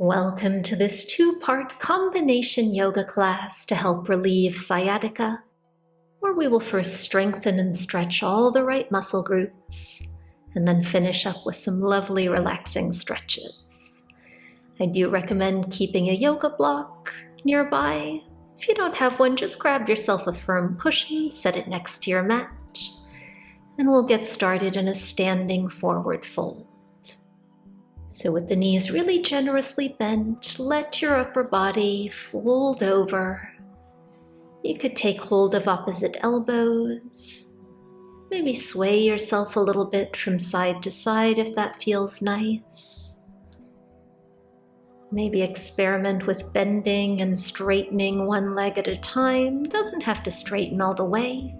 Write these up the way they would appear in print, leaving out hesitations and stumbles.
Welcome to this two-part combination yoga class to help relieve sciatica, where we will first strengthen and stretch all the right muscle groups, and then finish up with some lovely relaxing stretches. I do recommend keeping a yoga block nearby. If you don't have one, just grab yourself a firm cushion, set it next to your mat, and we'll get started in a standing forward fold. So with the knees really generously bent, let your upper body fold over. You could take hold of opposite elbows. Maybe sway yourself a little bit from side to side if that feels nice. Maybe experiment with bending and straightening one leg at a time. Doesn't have to straighten all the way.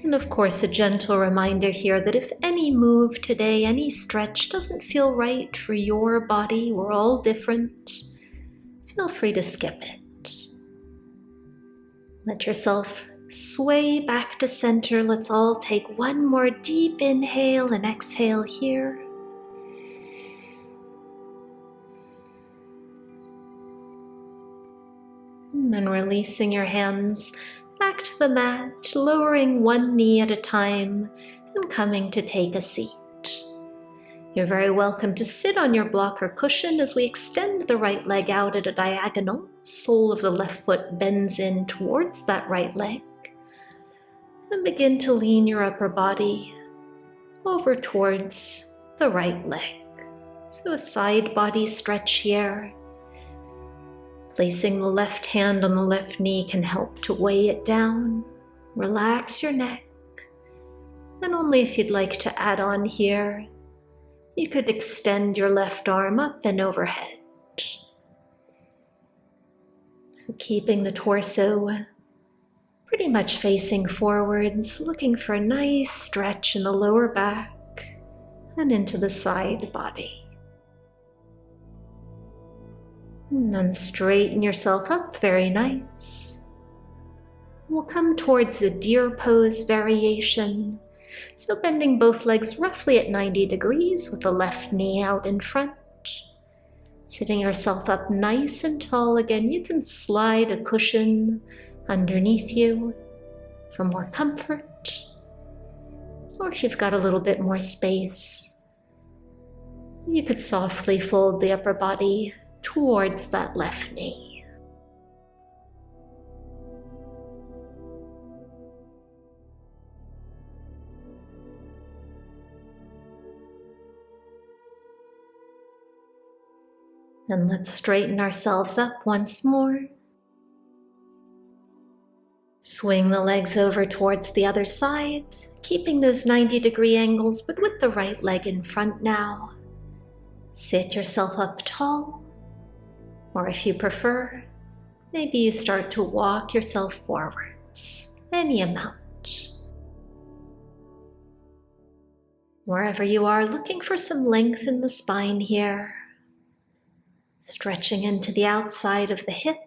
And of course, a gentle reminder here that if any move today, any stretch doesn't feel right for your body, we're all different, feel free to skip it. Let yourself sway back to center. Let's all take one more deep inhale and exhale here. And then releasing your hands back to the mat, lowering one knee at a time and coming to take a seat. You're very welcome to sit on your block or cushion as we extend the right leg out at a diagonal. Sole of the left foot bends in towards that right leg. And begin to lean your upper body over towards the right leg. So a side body stretch here. Placing the left hand on the left knee can help to weigh it down. Relax your neck. And only if you'd like to add on here, you could extend your left arm up and overhead. So keeping the torso pretty much facing forwards, looking for a nice stretch in the lower back and into the side body. And then straighten yourself up, very nice. We'll come towards a deer pose variation. So bending both legs roughly at 90 degrees with the left knee out in front. Sitting yourself up nice and tall again. You can slide a cushion underneath you for more comfort. Or if you've got a little bit more space, you could softly fold the upper body towards that left knee. And let's straighten ourselves up once more. Swing the legs over towards the other side, keeping those 90-degree angles, but with the right leg in front now. Sit yourself up tall. Or if you prefer, maybe you start to walk yourself forwards, any amount. Wherever you are, looking for some length in the spine here, stretching into the outside of the hip,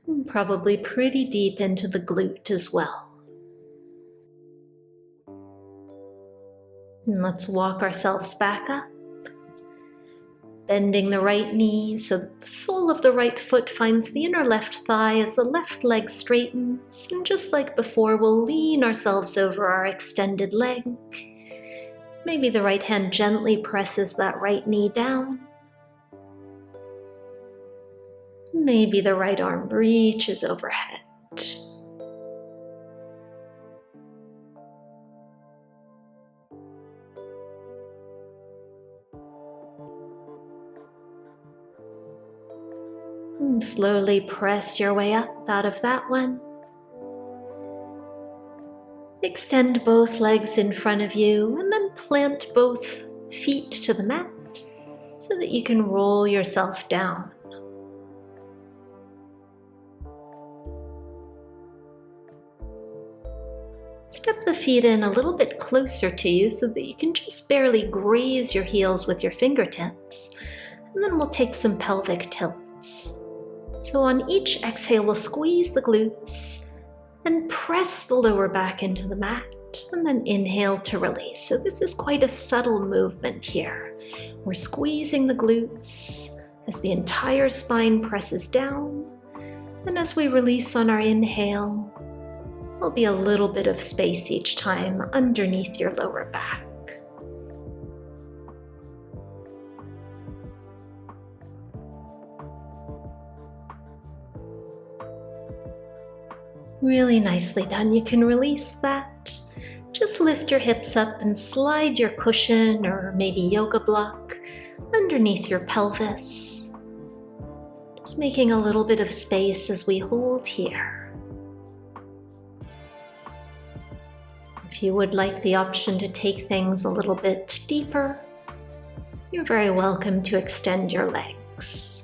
and probably pretty deep into the glute as well. And let's walk ourselves back up. Bending the right knee so that the sole of the right foot finds the inner left thigh as the left leg straightens. And just like before, we'll lean ourselves over our extended leg. Maybe the right hand gently presses that right knee down. Maybe the right arm reaches overhead. Slowly press your way up out of that one. Extend both legs in front of you and then plant both feet to the mat so that you can roll yourself down. Step the feet in a little bit closer to you so that you can just barely graze your heels with your fingertips. And then we'll take some pelvic tilts. So on each exhale, we'll squeeze the glutes and press the lower back into the mat. and then inhale to release. So this is quite a subtle movement here. We're squeezing the glutes as the entire spine presses down, and as we release on our inhale, there'll be a little bit of space each time underneath your lower back. Really nicely done. You can release that. Just lift your hips up and slide your cushion or maybe yoga block underneath your pelvis. Just making a little bit of space as we hold here. If you would like the option to take things a little bit deeper, you're very welcome to extend your legs.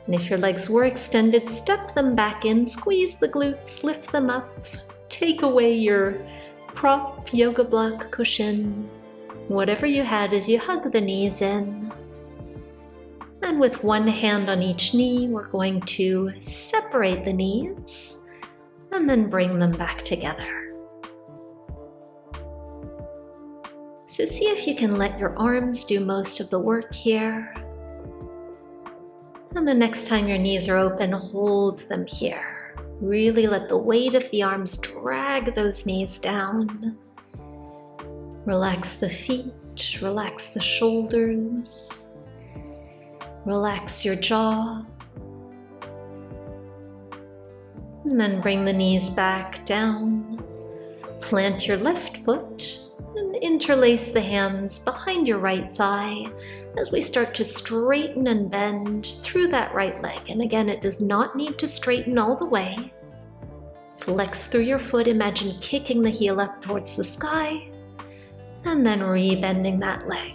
And if your legs were extended, step them back in, squeeze the glutes, lift them up, take away your prop, yoga block, cushion, whatever you had as you hug the knees in. And with one hand on each knee, we're going to separate the knees and then bring them back together. So see if you can let your arms do most of the work here. And the next time your knees are open, hold them here. Really let the weight of the arms drag those knees down. Relax the feet, relax the shoulders, relax your jaw. And then bring the knees back down. Plant your left foot and interlace the hands behind your right thigh as we start to straighten and bend through that right leg. And again, it does not need to straighten all the way. Flex through your foot, imagine kicking the heel up towards the sky, and then rebending that leg.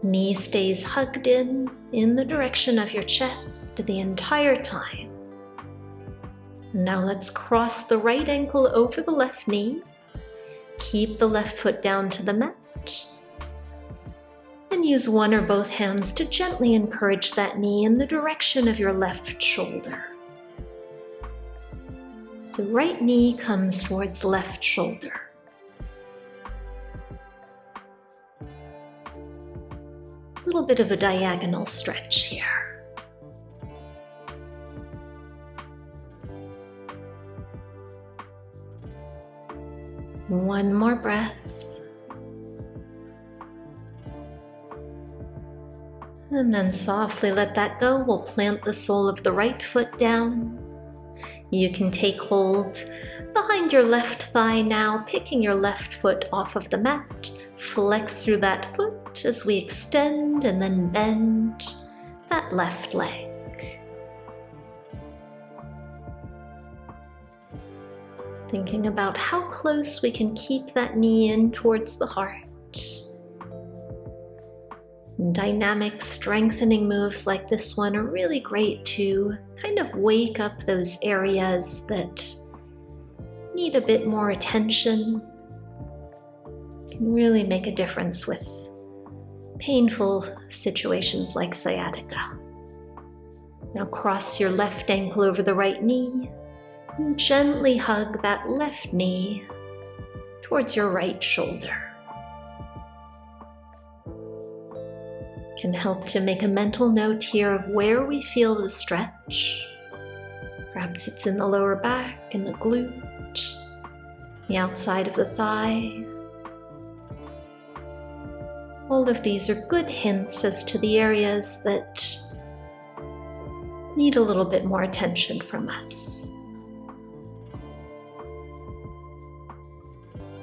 Knee stays hugged in the direction of your chest the entire time. Now let's cross the right ankle over the left knee. Keep the left foot down to the mat. And use one or both hands to gently encourage that knee in the direction of your left shoulder. So right knee comes towards left shoulder. A little bit of a diagonal stretch here. One more breath. And then softly let that go. We'll plant the sole of the right foot down. You can take hold behind your left thigh now, picking your left foot off of the mat. Flex through that foot as we extend and then bend that left leg. Thinking about how close we can keep that knee in towards the heart. Dynamic strengthening moves like this one are really great to kind of wake up those areas that need a bit more attention. Can really make a difference with painful situations like sciatica. Now cross your left ankle over the right knee and gently hug that left knee towards your right shoulder. Can help to make a mental note here of where we feel the stretch. Perhaps it's in the lower back, in the glute, the outside of the thigh. All of these are good hints as to the areas that need a little bit more attention from us.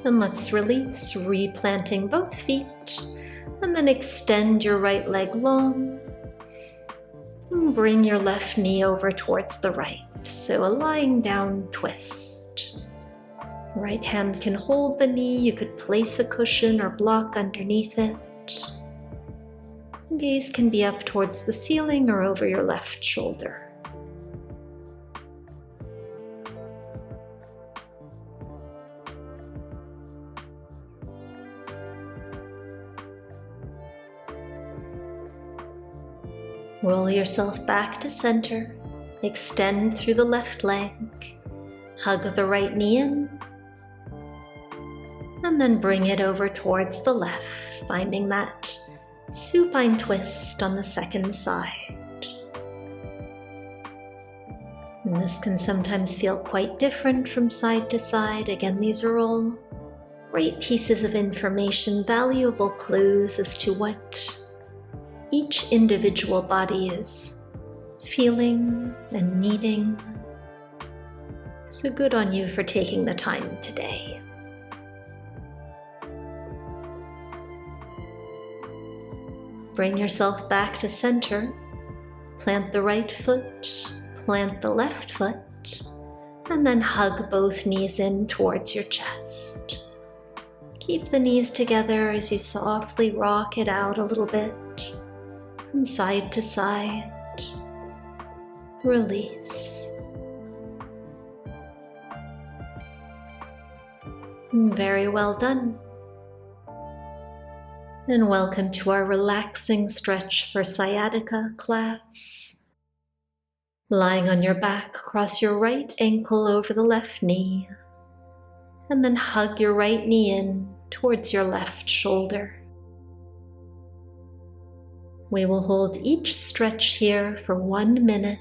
And let's release, replanting both feet. And then extend your right leg long. And bring your left knee over towards the right. So a lying down twist. Right hand can hold the knee. You could place a cushion or block underneath it. Gaze can be up towards the ceiling or over your left shoulder. Roll yourself back to center. Extend through the left leg. Hug the right knee in. And then bring it over towards the left, finding that supine twist on the second side. And this can sometimes feel quite different from side to side. Again, these are all great pieces of information, valuable clues as to what each individual body is feeling and needing. So good on you for taking the time today. Bring yourself back to center. Plant the right foot, plant the left foot, and then hug both knees in towards your chest. Keep the knees together as you softly rock it out a little bit from side to side. Release. Very well done. And welcome to our relaxing stretch for sciatica class. Lying on your back, cross your right ankle over the left knee, and then hug your right knee in towards your left shoulder. We will hold each stretch here for 1 minute,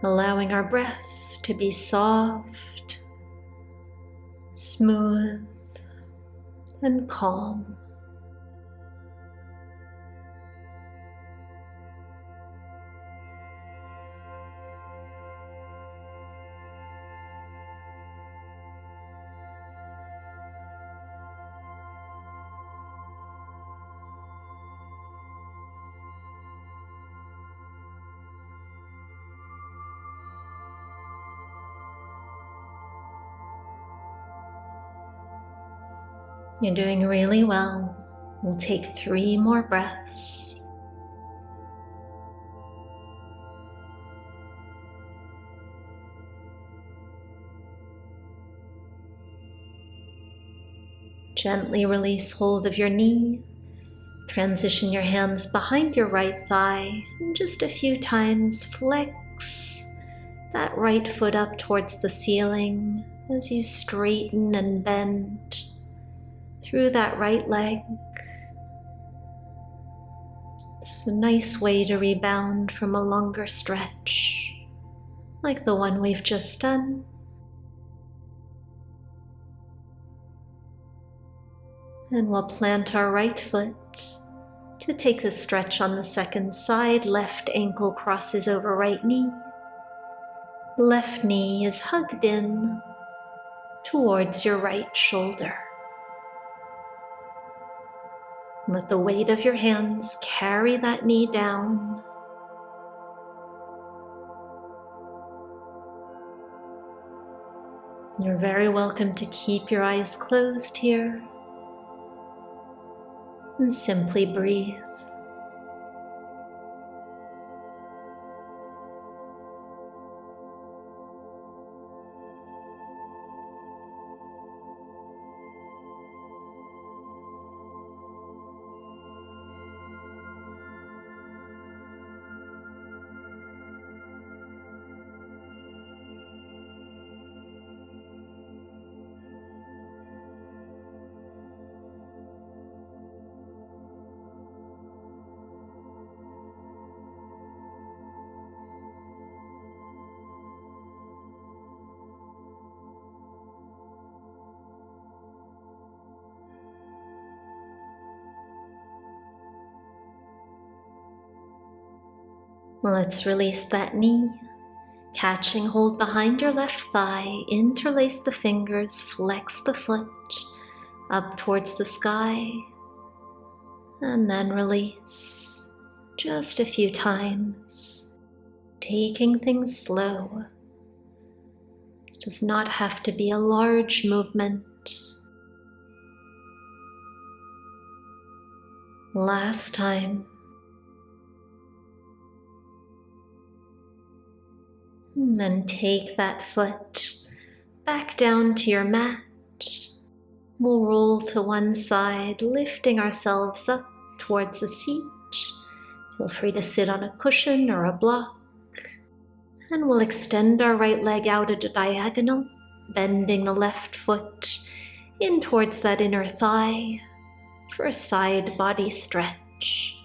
allowing our breath to be soft, smooth, and calm. You're doing really well. We'll take 3 more breaths. Gently release hold of your knee. Transition your hands behind your right thigh, and just a few times flex that right foot up towards the ceiling as you straighten and bend through that right leg. It's a nice way to rebound from a longer stretch, like the one we've just done. And we'll plant our right foot to take the stretch on the second side. Left ankle crosses over right knee. Left knee is hugged in towards your right shoulder. Let the weight of your hands carry that knee down. You're very welcome to keep your eyes closed here and simply breathe. Let's release that knee. Catching hold behind your left thigh, interlace the fingers, flex the foot up towards the sky, and then release just a few times, taking things slow. It does not have to be a large movement. Last time. And then take that foot back down to your mat. We'll roll to one side, lifting ourselves up towards a seat. Feel free to sit on a cushion or a block. And we'll extend our right leg out at a diagonal, bending the left foot in towards that inner thigh for a side body stretch.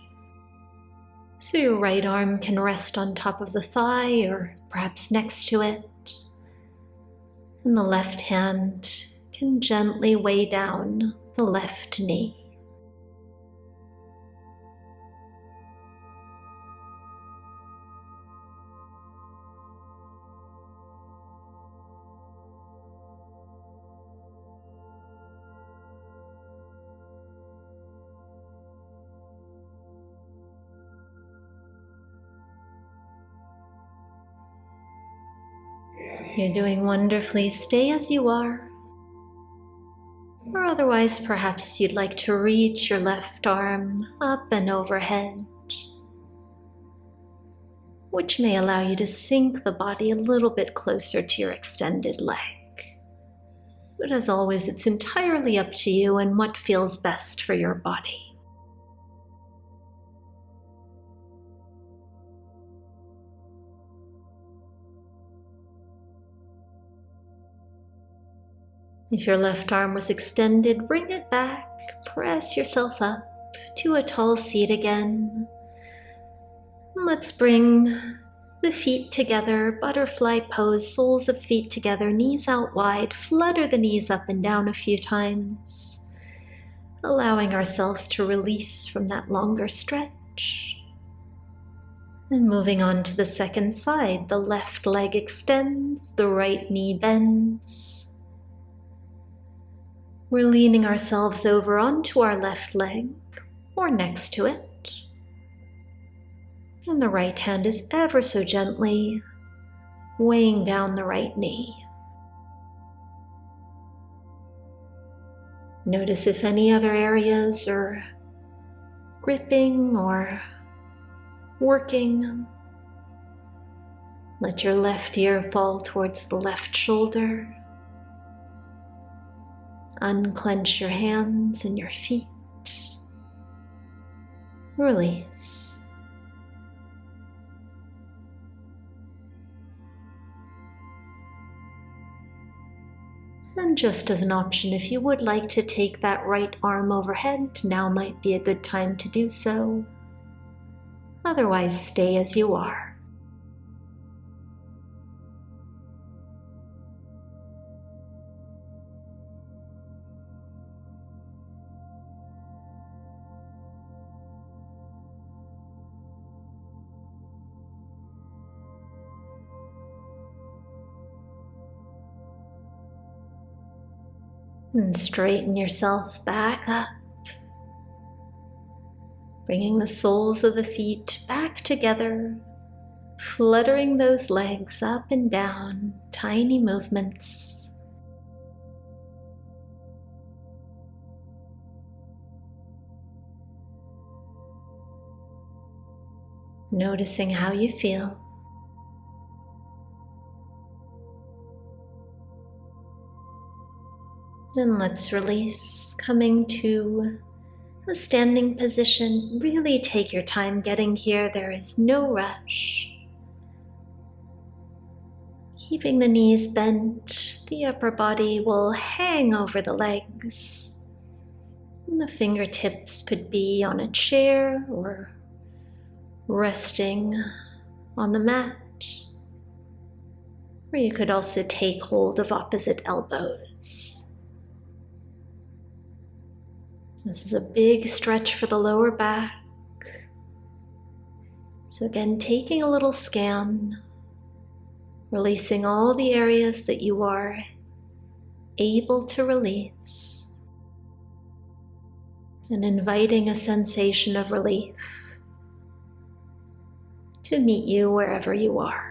So your right arm can rest on top of the thigh or perhaps next to it, and the left hand can gently weigh down the left knee. You're doing wonderfully. Stay as you are. Or otherwise, perhaps you'd like to reach your left arm up and overhead, which may allow you to sink the body a little bit closer to your extended leg. But as always, it's entirely up to you and what feels best for your body. If your left arm was extended, bring it back, press yourself up to a tall seat again. Let's bring the feet together, butterfly pose, soles of feet together, knees out wide, flutter the knees up and down a few times, allowing ourselves to release from that longer stretch. And moving on to the second side, the left leg extends, the right knee bends. We're leaning ourselves over onto our left leg or next to it. And the right hand is ever so gently weighing down the right knee. Notice if any other areas are gripping or working. Let your left ear fall towards the left shoulder. Unclench your hands and your feet. Release. And just as an option, if you would like to take that right arm overhead, now might be a good time to do so. Otherwise, stay as you are. And straighten yourself back up, bringing the soles of the feet back together, fluttering those legs up and down, tiny movements. Noticing how you feel. Then let's release, coming to a standing position. Really take your time getting here. There is no rush. Keeping the knees bent, the upper body will hang over the legs. And the fingertips could be on a chair or resting on the mat. Or you could also take hold of opposite elbows. This is a big stretch for the lower back. So again, taking a little scan, releasing all the areas that you are able to release, and inviting a sensation of relief to meet you wherever you are.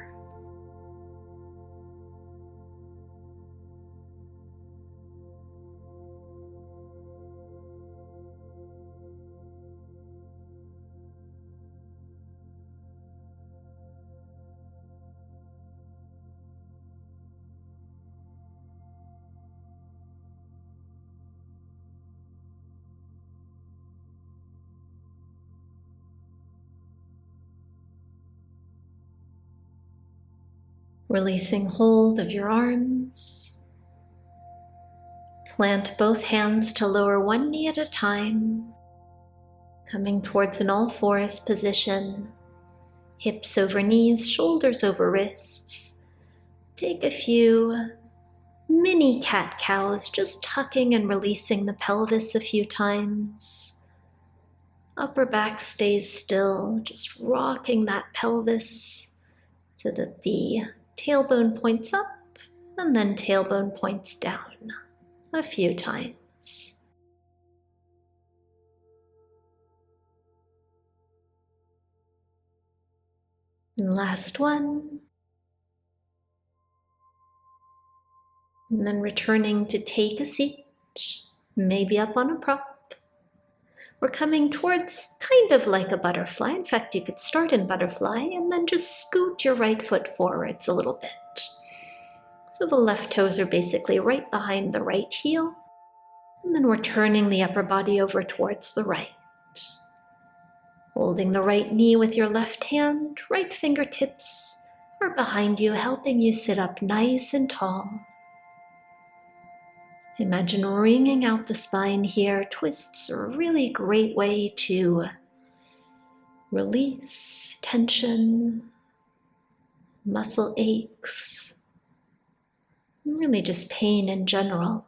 Releasing hold of your arms. Plant both hands to lower one knee at a time, coming towards an all fours position. Hips over knees, shoulders over wrists. Take a few mini cat-cows, just tucking and releasing the pelvis a few times. Upper back stays still, just rocking that pelvis so that the tailbone points up and then tailbone points down a few times. And last one. And then returning to take a seat, maybe up on a prop. We're coming towards kind of like a butterfly. In fact, you could start in butterfly and then just scoot your right foot forwards a little bit. So the left toes are basically right behind the right heel. And then we're turning the upper body over towards the right. Holding the right knee with your left hand, right fingertips are behind you, helping you sit up nice and tall. Imagine wringing out the spine here. Twists are a really great way to release tension, muscle aches, and really just pain in general.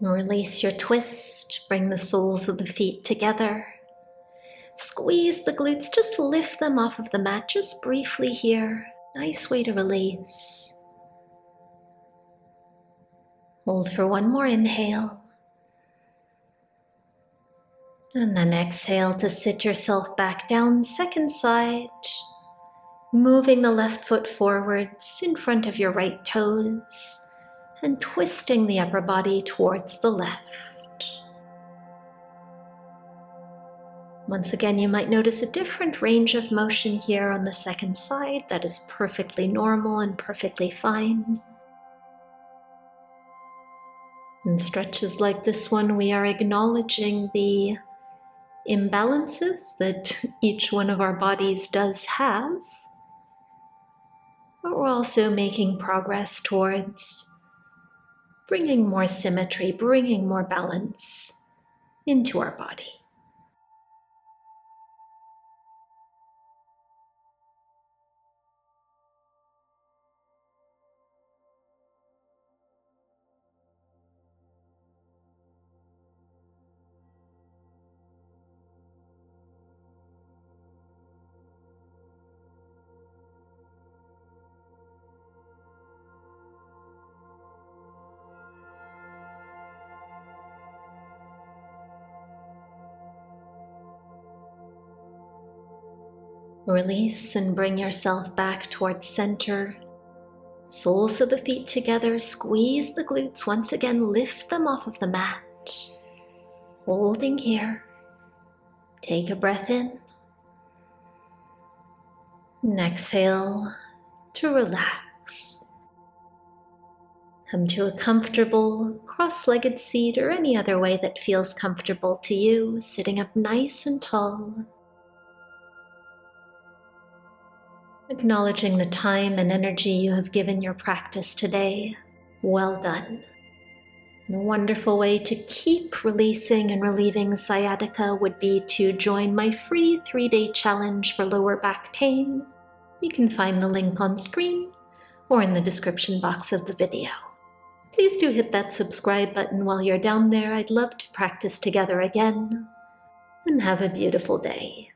Release your twist, bring the soles of the feet together. Squeeze the glutes, just lift them off of the mat just briefly here. Nice way to release. Hold for one more inhale. And then exhale to sit yourself back down, second side. Moving the left foot forwards in front of your right toes. And twisting the upper body towards the left. Once again, you might notice a different range of motion here on the second side. That is perfectly normal and perfectly fine. In stretches like this one, we are acknowledging the imbalances that each one of our bodies does have, but we're also making progress towards bringing more symmetry, bringing more balance into our body. Release and bring yourself back towards center. Soles of the feet together, squeeze the glutes. Once again, lift them off of the mat. Holding here. Take a breath in. And exhale to relax. Come to a comfortable cross-legged seat or any other way that feels comfortable to you, sitting up nice and tall. Acknowledging the time and energy you have given your practice today. Well done. And a wonderful way to keep releasing and relieving sciatica would be to join my free 3-day challenge for lower back pain. You can find the link on screen or in the description box of the video. Please do hit that subscribe button while you're down there. I'd love to practice together again. And have a beautiful day.